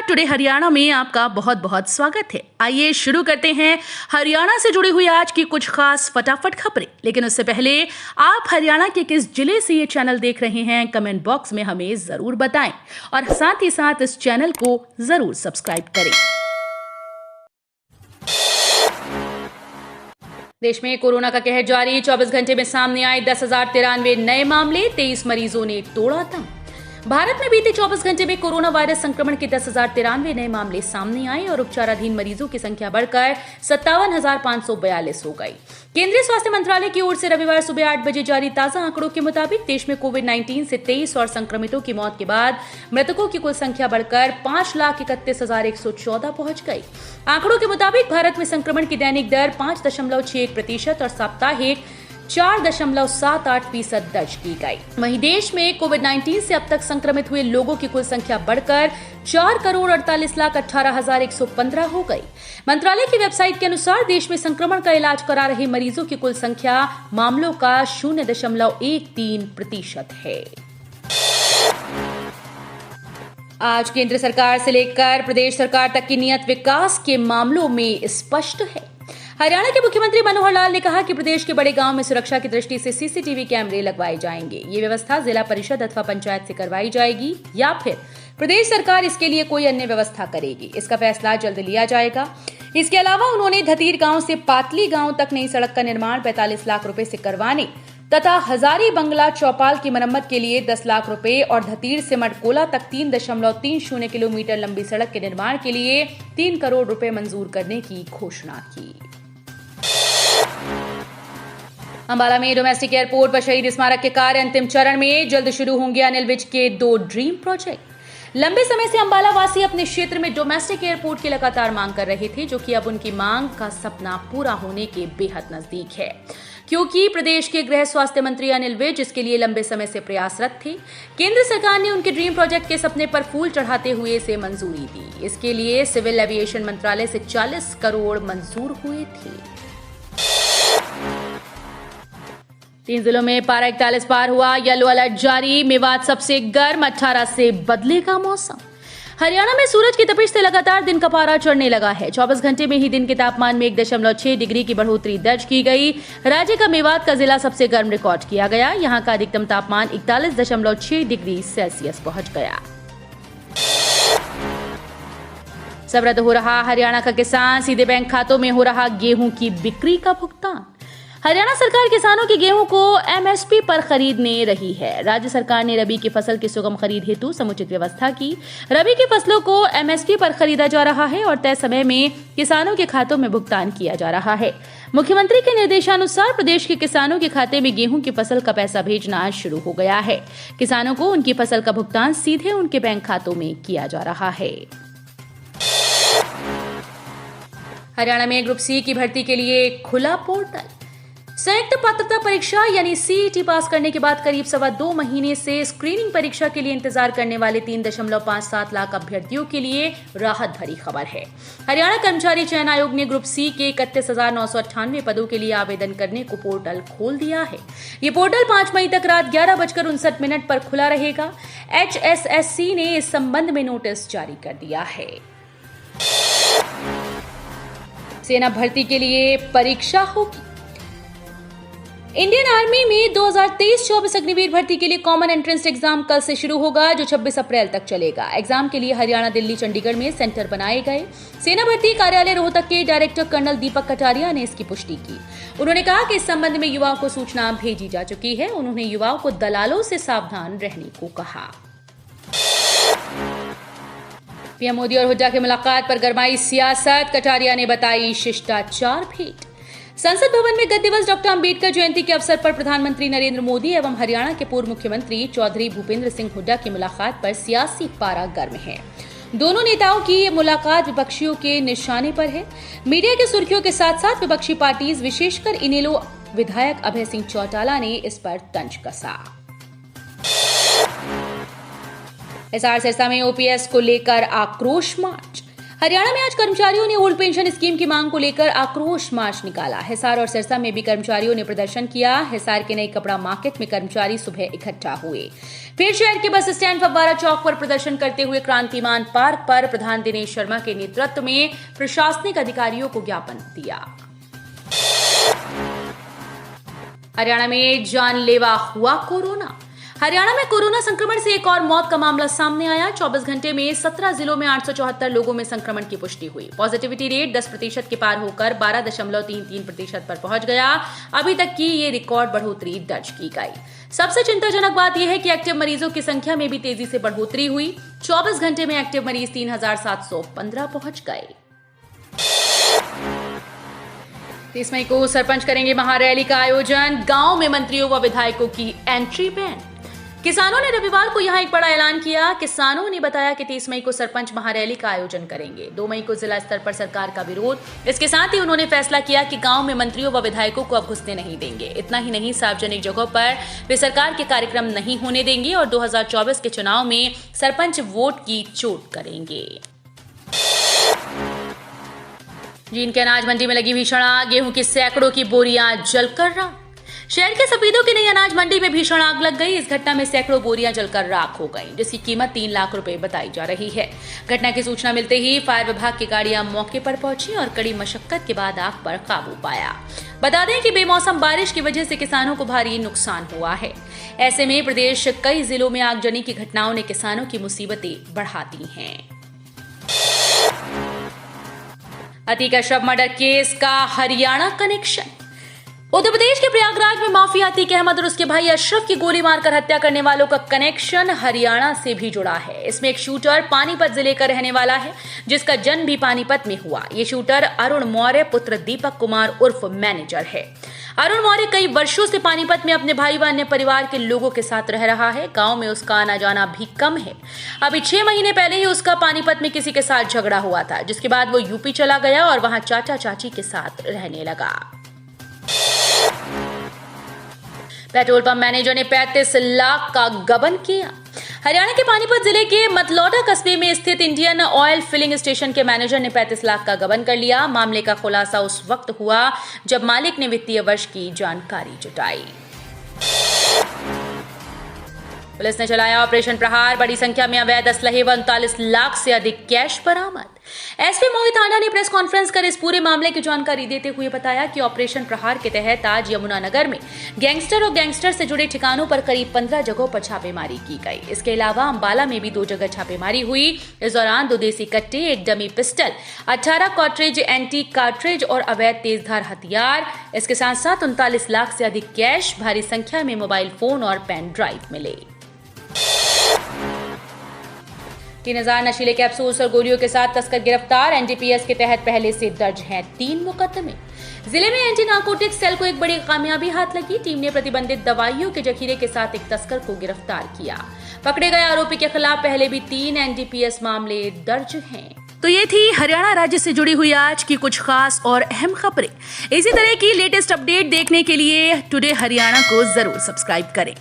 Today Haryana में आपका बहुत बहुत स्वागत है। आइए शुरू करते हैं हरियाणा से जुड़ी हुई आज की कुछ खास फटाफट खबरें। लेकिन उससे पहले आप हरियाणा के किस जिले से ये चैनल देख रहे हैं कमेंट बॉक्स में हमें जरूर बताएं और साथ ही साथ इस चैनल को जरूर सब्सक्राइब करें। देश में कोरोना का कहर जारी। 24 घंटे में सामने आए 10,093 नए मामले, 23 मरीजों ने तोड़ा दम। भारत में बीते 24 घंटे में कोरोना वायरस संक्रमण के 10,093 नए मामले सामने आए और उपचाराधीन मरीजों की संख्या बढ़कर 57,542 हो गई। केंद्रीय स्वास्थ्य मंत्रालय की ओर से रविवार सुबह 8 बजे जारी ताजा आंकड़ों के मुताबिक देश में कोविड-19 से 23 और संक्रमितों की मौत के बाद मृतकों की कुल संख्या बढ़कर 5,31,114 पहुंच गई। आंकड़ों के मुताबिक भारत में संक्रमण की दैनिक दर 5.61% और साप्ताहिक 4.78% दर्ज की गई। वहीं देश में कोविड-19 से अब तक संक्रमित हुए लोगों की कुल संख्या बढ़कर 4,48,18,115 हो गई। मंत्रालय की वेबसाइट के अनुसार देश में संक्रमण का इलाज करा रहे मरीजों की कुल संख्या मामलों का 0.13% है। आज केंद्र सरकार से लेकर प्रदेश सरकार तक की नीयत विकास के मामलों में स्पष्ट है। हरियाणा के मुख्यमंत्री मनोहर लाल ने कहा कि प्रदेश के बड़े गांव में सुरक्षा की दृष्टि से सीसीटीवी कैमरे लगवाए जाएंगे। ये व्यवस्था जिला परिषद अथवा पंचायत से करवाई जाएगी या फिर प्रदेश सरकार इसके लिए कोई अन्य व्यवस्था करेगी। इसका फैसला जल्द लिया जाएगा। इसके अलावा उन्होंने धतीर गांव से पातली गांव तक नई सड़क का निर्माण 45 लाख रुपए से करवाने तथा हजारी बंगला चौपाल की मरम्मत के लिए 10 लाख रुपए और धतीर से मटकोला तक 3.30 किलोमीटर लंबी सड़क के निर्माण के लिए 3 करोड़ रुपए मंजूर करने की घोषणा की। अंबाला में डोमेस्टिक एयरपोर्ट पर शहीद स्मारक के कार्य अंतिम चरण में। जल्द शुरू होंगे अनिल विज के 2 ड्रीम प्रोजेक्ट। लंबे समय से अंबाला वासी अपने क्षेत्र में डोमेस्टिक एयरपोर्ट की लगातार मांग कर रहे थे, जो कि अब उनकी मांग का सपना पूरा होने के बेहद नजदीक है, क्योंकि प्रदेश के गृह स्वास्थ्य मंत्री अनिल विज इसके लिए लंबे समय से प्रयासरत थे। केंद्र सरकार ने उनके ड्रीम प्रोजेक्ट के सपने पर फूल चढ़ाते हुए इसे मंजूरी दी। इसके लिए सिविल एविएशन मंत्रालय से 40 करोड़ मंजूर हुए थे। 3 जिलों में पारा 41 पार हुआ। येलो अलर्ट जारी। मेवात सबसे गर्म, 18 से बदलेगा मौसम। हरियाणा में सूरज की तपिश से लगातार दिन का पारा चढ़ने लगा है। 24 घंटे में ही दिन के तापमान में 1.6 डिग्री की बढ़ोतरी दर्ज की गई। राज्य का मेवात का जिला सबसे गर्म रिकॉर्ड किया गया। यहां का अधिकतम तापमान 41.6 डिग्री सेल्सियस पहुंच गया। समृद्ध हो रहा हरियाणा का किसान, सीधे बैंक खातों में हो रहा गेहूं की बिक्री का भुगतान। हरियाणा सरकार किसानों के गेहूं को एमएसपी पर खरीदने रही है। राज्य सरकार ने रबी की फसल की सुगम खरीद हेतु समुचित व्यवस्था की। रबी की फसलों को एमएसपी पर खरीदा जा रहा है और तय समय में किसानों के खातों में भुगतान किया जा रहा है। मुख्यमंत्री के निर्देशानुसार प्रदेश के किसानों के खाते में गेहूं की फसल का पैसा भेजना शुरू हो गया है। किसानों को उनकी फसल का भुगतान सीधे उनके बैंक खातों में किया जा रहा है। हरियाणा में ग्रुप सी की भर्ती के लिए खुला पोर्टल। संयुक्त पात्रता परीक्षा यानी सीईटी पास करने के बाद करीब 2.25 महीने से स्क्रीनिंग परीक्षा के लिए इंतजार करने वाले 3.57 लाख अभ्यर्थियों के लिए राहत भरी खबर है। हरियाणा कर्मचारी चयन आयोग ने ग्रुप सी के 31,998 पदों के लिए आवेदन करने को पोर्टल खोल दिया है। ये पोर्टल 5 मई तक रात 11:59 पर खुला रहेगा। HSSC ने इस संबंध में नोटिस जारी कर दिया है। सेना भर्ती के लिए परीक्षा होगी। इंडियन आर्मी में 2023-24 अग्निवीर भर्ती के लिए कॉमन एंट्रेंस एग्जाम कल से शुरू होगा, जो 26 अप्रैल तक चलेगा। एग्जाम के लिए हरियाणा, दिल्ली, चंडीगढ़ में सेंटर बनाए गए। सेना भर्ती कार्यालय रोहतक के डायरेक्टर कर्नल दीपक कटारिया ने इसकी पुष्टि की। उन्होंने कहा कि इस संबंध में युवाओं को सूचना भेजी जा चुकी है। उन्होंने युवाओं को दलालों से सावधान रहने को कहा। पीएम मोदी और हुड्डा की मुलाकात पर गरमाई सियासत। कटारिया ने बताई शिष्टाचार भेंट। संसद भवन में गत दिवस डॉक्टर अंबेडकर जयंती के अवसर पर प्रधानमंत्री नरेंद्र मोदी एवं हरियाणा के पूर्व मुख्यमंत्री चौधरी भूपेंद्र सिंह हुड्डा की मुलाकात पर सियासी पारा गर्म है। दोनों नेताओं की ये मुलाकात विपक्षियों के निशाने पर है। मीडिया की सुर्खियों के साथ साथ विपक्षी पार्टीज, विशेषकर इनेलो विधायक अभय सिंह चौटाला ने इस पर तंज कसा। हिसार सिरसा में ओपीएस को लेकर आक्रोश मार्च। हरियाणा में आज कर्मचारियों ने ओल्ड पेंशन स्कीम की मांग को लेकर आक्रोश मार्च निकाला। हिसार और सिरसा में भी कर्मचारियों ने प्रदर्शन किया। हिसार के नई कपड़ा मार्केट में कर्मचारी सुबह इकट्ठा हुए। फिर शहर के बस स्टैंड फव्वारा चौक पर प्रदर्शन करते हुए क्रांतिमान पार्क पर प्रधान दिनेश शर्मा के नेतृत्व में प्रशासनिक अधिकारियों को ज्ञापन दिया। हरियाणा में जानलेवा हुआ कोरोना। हरियाणा में कोरोना संक्रमण से एक और मौत का मामला सामने आया। 24 घंटे में 17 जिलों में 874 लोगों में संक्रमण की पुष्टि हुई। पॉजिटिविटी रेट 10% के पार होकर 12.33% पर पहुंच गया। अभी तक की ये रिकॉर्ड बढ़ोतरी दर्ज की गई। सबसे चिंताजनक बात यह है कि एक्टिव मरीजों की संख्या में भी तेजी से बढ़ोतरी हुई। 24 घंटे में एक्टिव मरीज 3,715 पहुंच गए। 30 मई को सरपंच करेंगे महारैली का आयोजन। गांव में मंत्रियों व विधायकों की एंट्री बैन। किसानों ने रविवार को यहां एक बड़ा ऐलान किया। किसानों ने बताया कि 30 मई को सरपंच महारैली का आयोजन करेंगे। 2 मई को जिला स्तर पर सरकार का विरोध। इसके साथ ही उन्होंने फैसला किया कि गांव में मंत्रियों व विधायकों को अब घुसने नहीं देंगे। इतना ही नहीं, सार्वजनिक जगहों पर वे सरकार के कार्यक्रम नहीं होने देंगे और 2024 के चुनाव में सरपंच वोट की चोट करेंगे। जींद के अनाज मंडी में लगी भीषण आग। गेहूं की सैकड़ों की बोरियां जलकर राख। शहर के सफेदों की नई अनाज मंडी में भीषण आग लग गई। इस घटना में सैकड़ों बोरियां जलकर राख हो गईं, जिसकी कीमत 3 लाख रुपए बताई जा रही है। घटना की सूचना मिलते ही फायर विभाग की गाड़ियां मौके पर पहुंची और कड़ी मशक्कत के बाद आग पर काबू पाया। बता दें कि बेमौसम बारिश की वजह से किसानों को भारी नुकसान हुआ है। ऐसे में प्रदेश कई जिलों में आगजनी की घटनाओं ने किसानों की मुसीबतें बढ़ा दी हैं। अतीक अशरफ मर्डर केस का हरियाणा कनेक्शन। उत्तर प्रदेश के प्रयागराज में माफिया अतीक अहमद और उसके भाई अशरफ की गोली मारकर हत्या करने वालों का कनेक्शन हरियाणा से भी जुड़ा है। इसमें एक शूटर पानीपत जिले का रहने वाला है, जिसका जन्म भी पानीपत में हुआ। ये शूटर अरुण मौर्य पुत्र दीपक कुमार उर्फ मैनेजर है। अरुण मौर्य कई वर्षों से पानीपत में अपने भाई व अन्य परिवार के लोगों के साथ रह रहा है। गांव में उसका आना जाना भी कम है। अभी 6 महीने पहले ही उसका पानीपत में किसी के साथ झगड़ा हुआ था, जिसके बाद वो यूपी चला गया और वहां चाचा चाची के साथ रहने लगा। पेट्रोल पंप मैनेजर ने 35 लाख का गबन किया। हरियाणा के पानीपत जिले के मतलौडा कस्बे में स्थित इंडियन ऑयल फिलिंग स्टेशन के मैनेजर ने 35 लाख का गबन कर लिया। मामले का खुलासा उस वक्त हुआ जब मालिक ने वित्तीय वर्ष की जानकारी जुटाई। पुलिस ने चलाया ऑपरेशन प्रहार। बड़ी संख्या में अवैध असलहे व 39 लाख से अधिक कैश बरामद। एसपी मोहित आंडा ने प्रेस कॉन्फ्रेंस कर इस पूरे मामले की जानकारी देते हुए बताया कि ऑपरेशन प्रहार के तहत आज यमुनानगर में गैंगस्टर और गैंगस्टर से जुड़े ठिकानों पर करीब 15 जगहों पर छापेमारी की गई। इसके अलावा अंबाला में भी 2 जगह छापेमारी हुई। इस दौरान 2 देसी कट्टे, 1 dummy pistol, 18 cartridge, antique cartridge और अवैध तेजधार हथियार, इसके साथ साथ 39 लाख से अधिक कैश, भारी संख्या में मोबाइल फोन और पेन ड्राइव मिले। 3000 नशीले कैप्सूल्स और गोलियों के साथ तस्कर गिरफ्तार। एनडीपीएस के तहत पहले से दर्ज हैं 3 मुकदमे। जिले में एंटी नार्कोटिक्स सेल को एक बड़ी कामयाबी हाथ लगी। टीम ने प्रतिबंधित दवाइयों के जखीरे के साथ एक तस्कर को गिरफ्तार किया। पकड़े गए आरोपी के खिलाफ पहले भी 3 एनडीपीएस मामले दर्ज हैं। तो ये थी हरियाणा राज्य से जुड़ी हुई आज की कुछ खास और अहम खबरें। इसी तरह की लेटेस्ट अपडेट देखने के लिए टुडे हरियाणा को जरूर सब्सक्राइब करें।